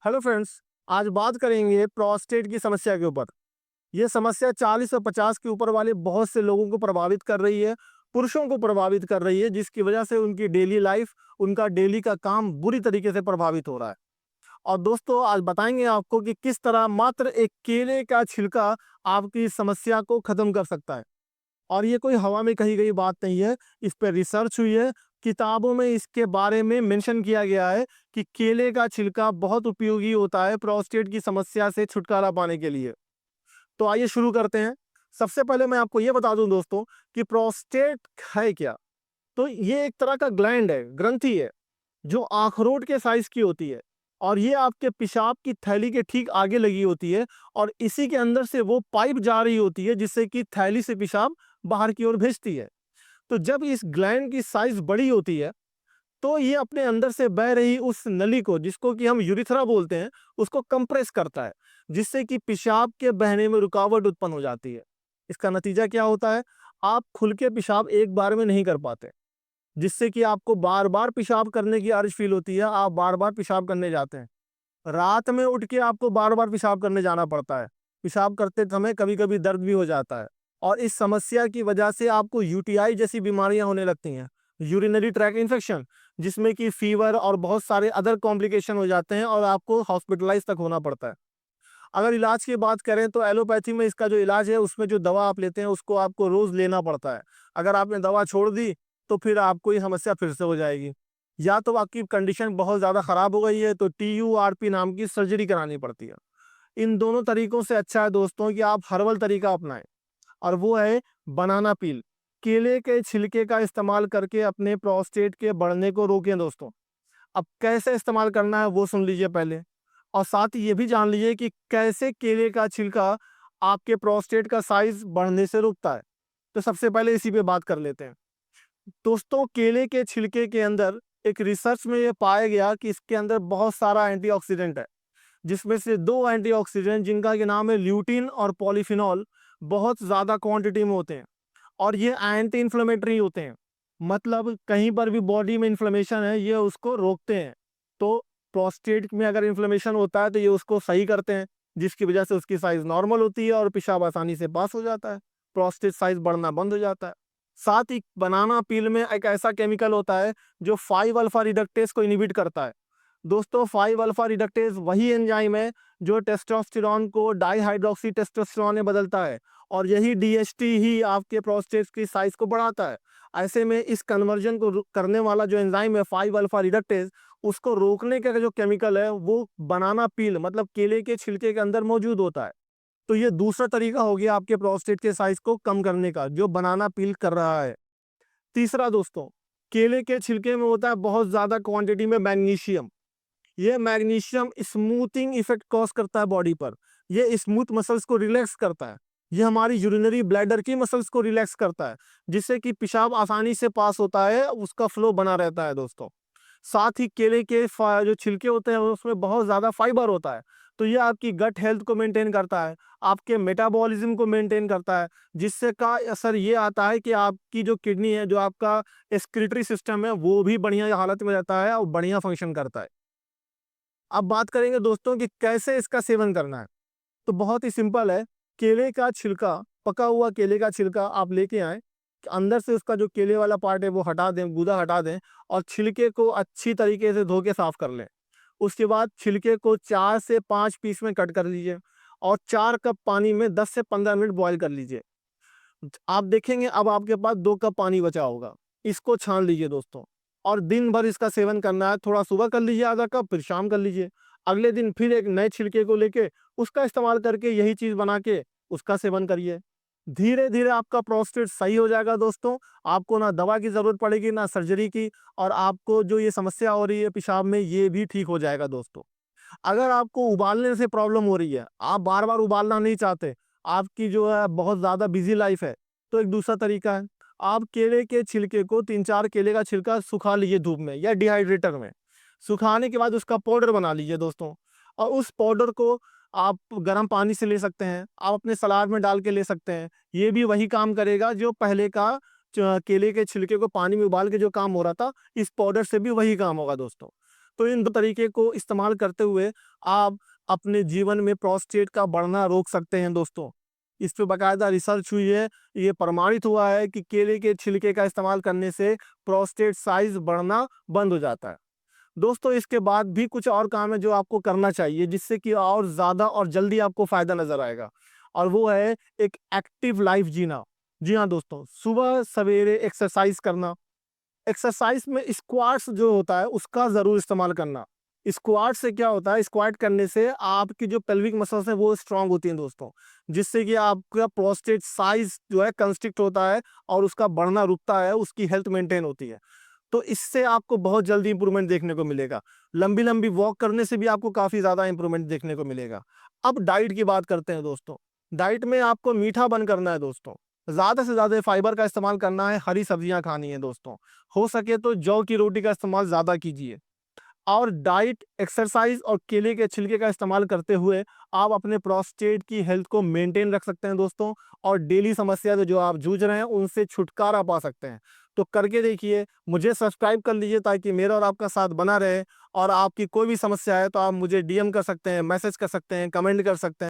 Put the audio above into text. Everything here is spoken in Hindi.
Hello friends. आज बात करेंगे प्रोस्टेट की समस्या के ऊपर। ये समस्या 40 और 50 के ऊपर वाले बहुत से लोगों को प्रभावित कर रही है, पुरुषों को प्रभावित कर रही है, जिसकी वजह से उनकी डेली लाइफ, उनका डेली का काम बुरी तरीके से प्रभावित हो रहा है। और दोस्तों, आज बताएंगे आपको कि किस तरह मात्र एक केले का छिलका आपकी इस समस्या को खत्म कर सकता है। और ये कोई हवा में कही गई बात नहीं है, इस पे रिसर्च हुई है। किताबों में इसके बारे में मेंशन किया गया है कि केले का छिलका बहुत उपयोगी होता है प्रोस्टेट की समस्या से छुटकारा पाने के लिए। तो आइए शुरू करते हैं। सबसे पहले मैं आपको ये बता दूं दोस्तों कि प्रोस्टेट है क्या। तो ये एक तरह का ग्लैंड है, ग्रंथि है, जो अखरोट के साइज की होती है। और ये आपके पेशाब की थैली के ठीक आगे लगी होती है। और इसी के अंदर से वो पाइप जा रही होती है, जिससे कि थैली से पेशाब बाहर की ओर भेजती है। तो जब इस ग्लैंड की साइज बड़ी होती है, तो ये अपने अंदर से बह रही उस नली को, जिसको कि हम यूरिथ्रा बोलते हैं, उसको कंप्रेस करता है, जिससे कि पेशाब के बहने में रुकावट उत्पन्न हो जाती है। इसका नतीजा क्या होता है? आप खुल के पेशाब एक बार में नहीं कर पाते, जिससे कि आपको बार बार पेशाब करने की अर्ज फील होती है। आप बार बार पेशाब करने जाते हैं, रात में उठ के आपको बार बार पेशाब करने जाना पड़ता है। पेशाब करते समय कभी कभी दर्द भी हो जाता है। और इस समस्या की वजह से आपको यूटीआई जैसी बीमारियां होने लगती हैं, यूरिनरी ट्रैक इन्फेक्शन, जिसमें कि फीवर और बहुत सारे अदर कॉम्प्लिकेशन हो जाते हैं और आपको हॉस्पिटलाइज तक होना पड़ता है। अगर इलाज की बात करें तो एलोपैथी में इसका जो इलाज है, उसमें जो दवा आप लेते हैं उसको आपको रोज लेना पड़ता है। अगर आपने दवा छोड़ दी तो फिर आपको ये समस्या फिर से हो जाएगी। या तो आपकी कंडीशन बहुत ज़्यादा खराब हो गई है तो TURP नाम की सर्जरी करानी पड़ती है। इन दोनों तरीकों से अच्छा है दोस्तों कि आप हर्बल तरीका अपनाएं, और वो है बनाना पील। केले के छिलके का इस्तेमाल करके अपने प्रोस्टेट के बढ़ने को रोकें दोस्तों। अब कैसे इस्तेमाल करना है वो सुन लीजिए पहले, और साथ ही ये भी जान लीजिए कि कैसे केले का छिलका आपके प्रोस्टेट का साइज बढ़ने से रोकता है। तो सबसे पहले इसी पे बात कर लेते हैं। दोस्तों, केले के छिलके के अंदर एक रिसर्च में ये पाया गया कि इसके अंदर बहुत सारा एंटीऑक्सीडेंट है, जिसमें से दो एंटीऑक्सीडेंट जिनका के नाम है ल्यूटिन और पॉलीफिनॉल, बहुत ज़्यादा क्वांटिटी में होते हैं। और ये एंटी इन्फ्लेमेटरी होते हैं, मतलब कहीं पर भी बॉडी में इन्फ्लेमेशन है ये उसको रोकते हैं। तो प्रोस्टेट में अगर इन्फ्लेमेशन होता है तो ये उसको सही करते हैं, जिसकी वजह से उसकी साइज नॉर्मल होती है और पेशाब आसानी से पास हो जाता है, प्रोस्टेट साइज बढ़ना बंद हो जाता है। साथ ही बनाना पील में एक ऐसा केमिकल होता है जो 5 अल्फा रिडक्टेज को इनहिबिट करता है। दोस्तों, 5 अल्फा रिडक्टेज वही एंजाइम है जो टेस्टोस्टेरॉन को डाइहाइड्रोक्सी टेस्टोस्टेरॉन में बदलता है, और यही DHT ही आपके प्रोस्टेट की साइज को बढ़ाता है। ऐसे में इस कन्वर्जन को करने वाला जो एंजाइम है 5 अल्फा रिडक्टेज, उसको रोकने का जो केमिकल है वो बनाना पील मतलब केले के छिलके के अंदर मौजूद होता है। तो ये दूसरा तरीका हो गया आपके प्रोस्टेट के साइज को कम करने का, जो बनाना पील कर रहा है। तीसरा दोस्तों, केले के छिलके में होता है बहुत ज्यादा क्वांटिटी में मैग्नीशियम। ये मैग्नीशियम स्मूथिंग इफेक्ट कॉज करता है बॉडी पर। ये स्मूथ मसल्स को रिलैक्स करता है। ये हमारी यूरिनरी ब्लैडर की मसल्स को रिलैक्स करता है, जिससे कि पेशाब आसानी से पास होता है, उसका फ्लो बना रहता है दोस्तों। साथ ही केले के जो छिलके होते हैं उसमें बहुत ज़्यादा फाइबर होता है, तो ये आपकी गट हेल्थ को मेंटेन करता है, आपके मेटाबॉलिज्म को मेंटेन करता है, जिससे का असर ये आता है कि आपकी जो किडनी है, जो आपका एक्सक्रीटरी सिस्टम है, वो भी बढ़िया हालत में रहता है और बढ़िया फंक्शन करता है। अब बात करेंगे दोस्तों कि कैसे इसका सेवन करना है। तो बहुत ही सिंपल है। केले का छिलका, पका हुआ केले का छिलका आप लेके आए, अंदर से उसका जो केले वाला पार्ट है वो हटा दें, गूदा हटा दें, और छिलके को अच्छी तरीके से धो के साफ कर लें। उसके बाद छिलके को 4 से 5 पीस में कट कर लीजिए, और 4 कप पानी में 10 से 15 मिनट बॉईल कर लीजिए। आप देखेंगे अब आपके पास 2 कप पानी बचा होगा। इसको छान लीजिए दोस्तों, और दिन भर इसका सेवन करना है। थोड़ा सुबह कर लीजिए आधा कप, फिर शाम कर लीजिए। अगले दिन फिर एक नए छिलके को लेके उसका इस्तेमाल करके यही चीज बना के उसका सेवन करिए। धीरे धीरे आपका प्रोस्टेट सही हो जाएगा दोस्तों। आपको ना दवा की जरूरत पड़ेगी ना सर्जरी की, और आपको जो ये समस्या हो रही है पेशाब में, ये भी ठीक हो जाएगा दोस्तों। अगर आपको उबालने से प्रॉब्लम हो रही है, आप बार बार उबालना नहीं चाहते, आपकी जो है बहुत ज़्यादा बिजी लाइफ है, तो एक दूसरा तरीका है। आप केले के छिलके को 3-4 केले का छिलका सुखा लीजिए धूप में या डिहाइड्रेटर में। सुखाने के बाद उसका पाउडर बना लीजिए दोस्तों, और उस पाउडर को आप गर्म पानी से ले सकते हैं, आप अपने सलाद में डाल के ले सकते हैं। ये भी वही काम करेगा जो पहले का केले के छिलके को पानी में उबाल के जो काम हो रहा था, इस पाउडर से भी वही काम होगा दोस्तों। तो इन 2 तरीके को इस्तेमाल करते हुए आप अपने जीवन में प्रोस्टेट का बढ़ना रोक सकते हैं दोस्तों। इस पे बाकायदा रिसर्च हुई है, ये प्रमाणित हुआ है कि केले के छिलके का इस्तेमाल करने से प्रोस्टेट साइज़ बढ़ना बंद हो जाता है। दोस्तों इसके बाद भी कुछ और काम है जो आपको करना चाहिए जिससे कि और ज़्यादा और जल्दी आपको फ़ायदा नज़र आएगा, और वो है एक एक्टिव लाइफ़ जीना। जी हाँ दोस्तों, सुबह सवेरे एक्सरसाइज़ करना। एक्सरसाइज में स्क्वाट्स जो होता है उसका ज़रूर इस्तेमाल करना। स्क्वाट से क्या होता है, स्क्वाट करने से आपकी जो पेल्विक मसल्स हैं वो स्ट्रांग होती हैं दोस्तों, जिससे कि आपका प्रोस्टेट साइज जो है कंस्ट्रिक्ट होता है और उसका बढ़ना रुकता है, उसकी हेल्थ मेंटेन होती है। तो इससे आपको बहुत जल्दी इंप्रूवमेंट देखने को मिलेगा। लंबी लंबी वॉक करने से भी आपको काफ़ी ज़्यादा इंप्रूवमेंट देखने को मिलेगा। अब डाइट की बात करते हैं दोस्तों। डाइट में आपको मीठा बंद करना है दोस्तों, ज़्यादा से ज़्यादा फाइबर का इस्तेमाल करना है, हरी सब्जियां खानी है दोस्तों। हो सके तो जौ की रोटी का इस्तेमाल ज़्यादा कीजिए। और डाइट, एक्सरसाइज और केले के छिलके का इस्तेमाल करते हुए आप अपने प्रोस्टेट की हेल्थ को मेंटेन रख सकते हैं दोस्तों, और डेली समस्या से जो आप जूझ रहे हैं उनसे छुटकारा पा सकते हैं। तो करके देखिए, मुझे सब्सक्राइब कर लीजिए ताकि मेरा और आपका साथ बना रहे। और आपकी कोई भी समस्या है तो आप मुझे डीएम कर सकते हैं, मैसेज कर सकते हैं, कमेंट कर सकते हैं।